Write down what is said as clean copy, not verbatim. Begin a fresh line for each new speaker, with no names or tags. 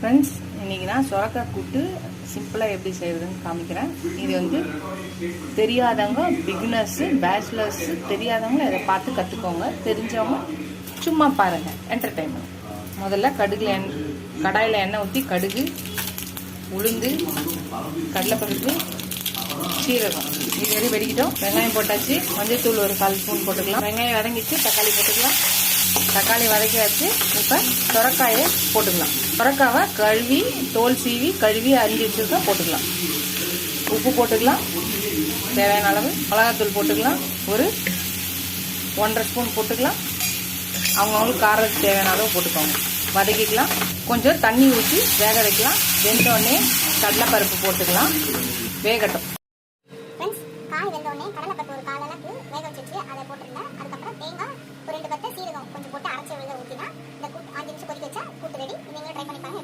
Friends, இன்றைக்கி நான் சுரக்காய் கூட்டு சிம்பிளாக எப்படி செய்கிறதுன்னு காமிக்கிறேன். இது வந்து தெரியாதவங்க, பிகினர்ஸு, பேச்சுலர்ஸு தெரியாதவங்க இதை பார்த்து கற்றுக்கோங்க. தெரிஞ்சவங்க சும்மா பாருங்கள், என்டர்டெயின்மெண்ட். முதல்ல கடாயில் எண்ணெய் ஊற்றி கடுகு, உளுந்து, கடலைப்பருப்பு, சீரகம் இது வரை வெடிக்கிட்டோம். வெங்காயம் போட்டாச்சு. மஞ்சள்தூள் ஒரு 1/4 ஸ்பூன் போட்டுக்கலாம். வெங்காயம் வதங்கிச்சு. தக்காளி போட்டுக்கலாம். தக்காளி வதக்கியாச்சு. இப்போ சுரக்காயை போட்டுக்கலாம். சுரக்காவை கழுவி, தோல் சீவி கழுவி அரிஞ்சு வச்சுருக்கா போட்டுக்கலாம். உப்பு போட்டுக்கலாம். தேவையான அளவு மிளகாத்தூள் போட்டுக்கலாம். ஒரு 1.5 ஸ்பூன் போட்டுக்கலாம். அவங்கவுங்களுக்கு காரத்துக்கு தேவையான அளவு போட்டுக்கோங்க. வதக்கிக்கலாம். கொஞ்சம் தண்ணி ஊற்றி வேக வைக்கலாம். வெந்தோடனே கடலைப்பருப்பு போட்டுக்கலாம். வேகட்டும்.
காய் வெந்தோடனே கடலைப்பருப்பு ஒரு 1/4 அளவுக்கு வேக வச்சுட்டு அதை போட்டுருந்தேன். அதுக்கப்புறம் தேங்காய் ஒரு 2 பத்தை, சீரகம் கொஞ்சம் போட்டு அரைச்சி விழுத ஊற்றினா இந்த கூட்டு 5 நிமிஷம் கொதிக்க வச்சா கூட்டு ரெடி. நீங்கள்